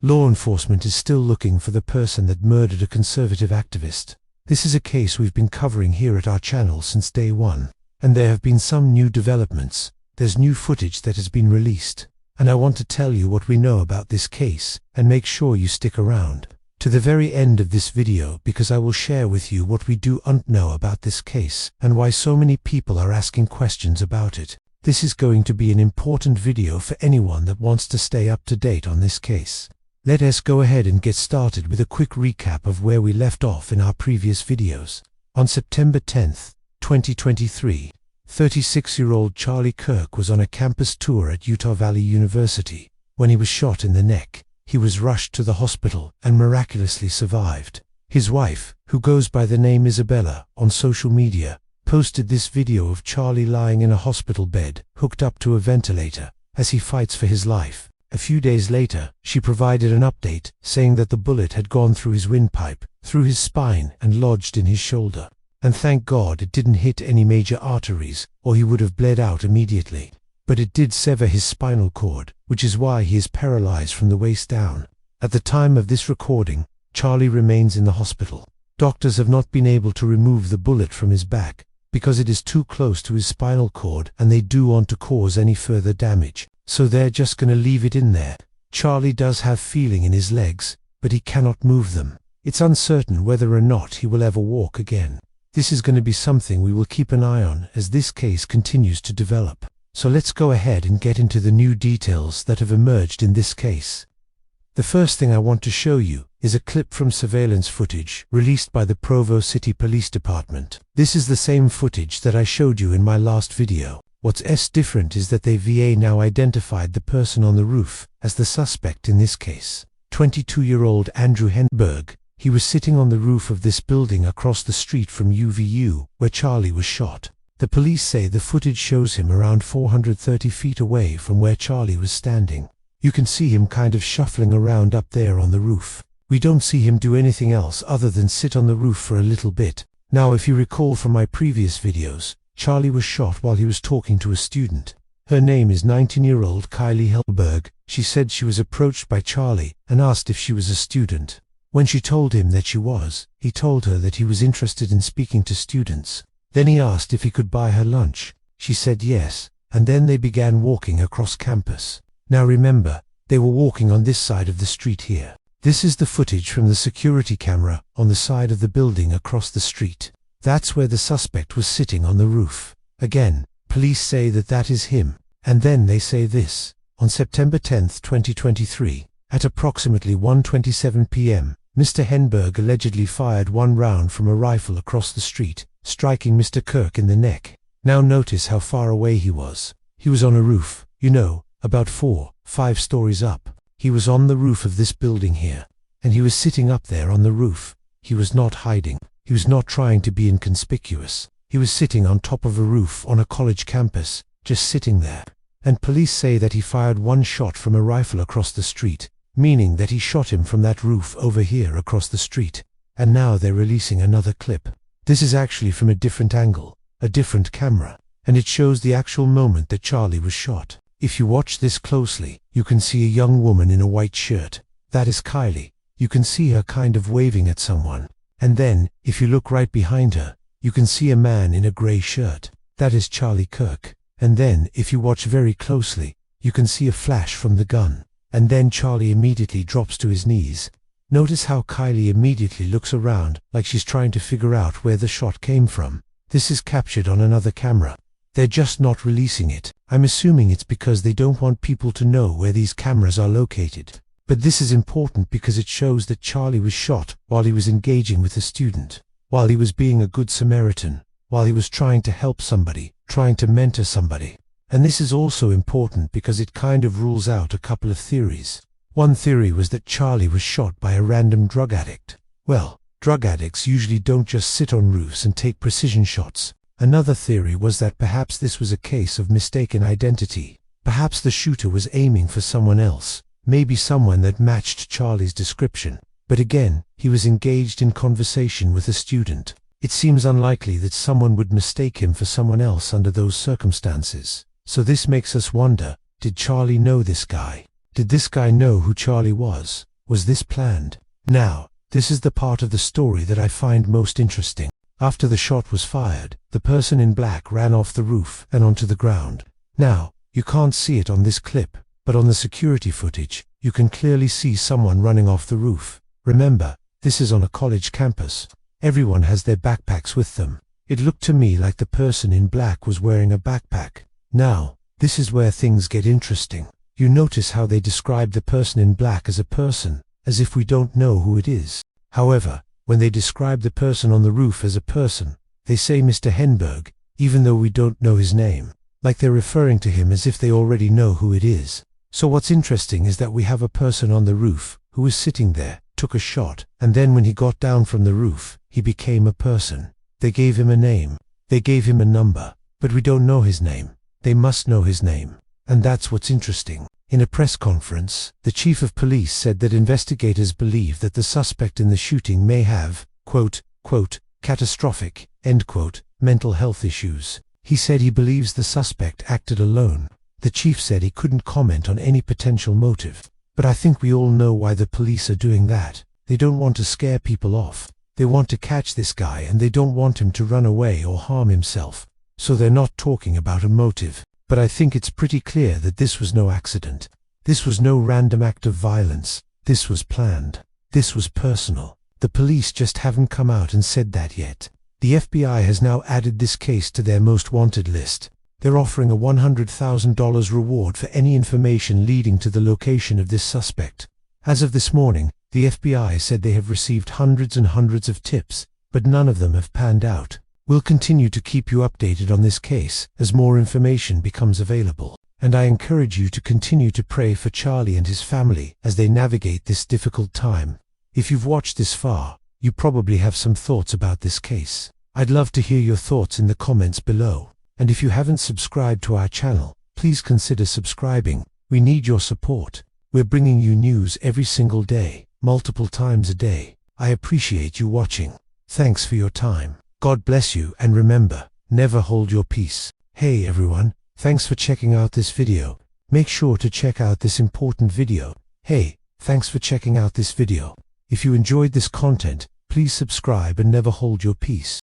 Law enforcement is still looking for the person that murdered a conservative activist. This is a case we've been covering here at our channel since day one, and there have been some new developments. There's new footage that has been released, and I want to tell you what we know about this case, and make sure you stick around to the very end of this video, because I will share with you what we don't know about this case and why so many people are asking questions about it. This is going to be an important video for anyone that wants to stay up to date on this case. Let us go ahead and get started with a quick recap of where we left off in our previous videos. On September 10th, 2023, 36-year-old Charlie Kirk was on a campus tour at Utah Valley University when he was shot in the neck. He was rushed to the hospital and miraculously survived. His wife, who goes by the name Isabella on social media, posted this video of Charlie lying in a hospital bed, hooked up to a ventilator, as he fights for his life. A few days later, she provided an update, saying that the bullet had gone through his windpipe, through his spine, and lodged in his shoulder. And thank God it didn't hit any major arteries, or he would have bled out immediately. But it did sever his spinal cord, which is why he is paralyzed from the waist down. At the time of this recording, Charlie remains in the hospital. Doctors have not been able to remove the bullet from his back, because it is too close to his spinal cord and they do want to cause any further damage. So they're just gonna leave it in there. Charlie does have feeling in his legs, but he cannot move them. It's uncertain whether or not he will ever walk again. This is going to be something we will keep an eye on as this case continues to develop. So let's go ahead and get into the new details that have emerged in this case. The first thing I want to show you is a clip from surveillance footage released by the Provo City Police Department. This is the same footage that I showed you in my last video. What's different is that the VA now identified the person on the roof as the suspect in this case. 22-year-old Andrew Henberg. He was sitting on the roof of this building across the street from UVU, where Charlie was shot. The police say the footage shows him around 430 feet away from where Charlie was standing. You can see him kind of shuffling around up there on the roof. We don't see him do anything else other than sit on the roof for a little bit. Now, if you recall from my previous videos, Charlie was shot while he was talking to a student. Her name is 19-year-old Kylie Helberg. She said she was approached by Charlie and asked if she was a student. When she told him that she was, he told her that he was interested in speaking to students. Then he asked if he could buy her lunch. She said yes, and then they began walking across campus. Now remember, they were walking on this side of the street here. This is the footage from the security camera on the side of the building across the street. That's where the suspect was sitting on the roof. Again, police say that that is him. And then they say this. On September 10th, 2023, at approximately 1:27 p.m., Mr. Henberg allegedly fired one round from a rifle across the street, striking Mr. Kirk in the neck. Now notice how far away he was. He was on a roof, about 4-5 stories up. He was on the roof of this building here, and he was sitting up there on the roof. He was not hiding. He was not trying to be inconspicuous. He was sitting on top of a roof on a college campus, just sitting there. And police say that he fired one shot from a rifle across the street, meaning that he shot him from that roof over here across the street. And now they're releasing another clip. This is actually from a different angle, a different camera, and it shows the actual moment that Charlie was shot. If you watch this closely, you can see a young woman in a white shirt. That is Kylie. You can see her kind of waving at someone. And then, if you look right behind her, you can see a man in a gray shirt. That is Charlie Kirk. And then, if you watch very closely, you can see a flash from the gun. And then Charlie immediately drops to his knees. Notice how Kylie immediately looks around like she's trying to figure out where the shot came from. This is captured on another camera. They're just not releasing it. I'm assuming it's because they don't want people to know where these cameras are located. But this is important because it shows that Charlie was shot while he was engaging with a student, while he was being a good Samaritan, while he was trying to help somebody, trying to mentor somebody. And this is also important because it kind of rules out a couple of theories. One theory was that Charlie was shot by a random drug addict. Well, drug addicts usually don't just sit on roofs and take precision shots. Another theory was that perhaps this was a case of mistaken identity. Perhaps the shooter was aiming for someone else, maybe someone that matched Charlie's description. But again, he was engaged in conversation with a student. It seems unlikely that someone would mistake him for someone else under those circumstances. So this makes us wonder, did Charlie know this guy? Did this guy know who Charlie was? Was this planned? Now, this is the part of the story that I find most interesting. After the shot was fired, the person in black ran off the roof and onto the ground. Now, you can't see it on this clip, but on the security footage, you can clearly see someone running off the roof. Remember, this is on a college campus. Everyone has their backpacks with them. It looked to me like the person in black was wearing a backpack. Now, this is where things get interesting. You notice how they describe the person in black as a person, as if we don't know who it is. However, when they describe the person on the roof as a person, they say Mr. Henberg, even though we don't know his name, like they're referring to him as if they already know who it is. So what's interesting is that we have a person on the roof who was sitting there, took a shot, and then when he got down from the roof, he became a person. They gave him a name. They gave him a number, but we don't know his name. They must know his name. And that's what's interesting. In a press conference, the chief of police said that investigators believe that the suspect in the shooting may have, quote, catastrophic, end quote, mental health issues. He said he believes the suspect acted alone. The chief said he couldn't comment on any potential motive. But I think we all know why the police are doing that. They don't want to scare people off. They want to catch this guy and they don't want him to run away or harm himself. So they're not talking about a motive. But I think it's pretty clear that this was no accident. This was no random act of violence. This was planned. This was personal. The police just haven't come out and said that yet. The FBI has now added this case to their most wanted list. They're offering a $100,000 reward for any information leading to the location of this suspect. As of this morning, the FBI said they have received hundreds and hundreds of tips, but none of them have panned out. We'll continue to keep you updated on this case as more information becomes available. And I encourage you to continue to pray for Charlie and his family as they navigate this difficult time. If you've watched this far, you probably have some thoughts about this case. I'd love to hear your thoughts in the comments below. And if you haven't subscribed to our channel, please consider subscribing. We need your support. We're bringing you news every single day, multiple times a day. I appreciate you watching. Thanks for your time. God bless you, and remember, never hold your peace. Hey everyone, thanks for checking out this video. Make sure to check out this important video. Hey, thanks for checking out this video. If you enjoyed this content, please subscribe and never hold your peace.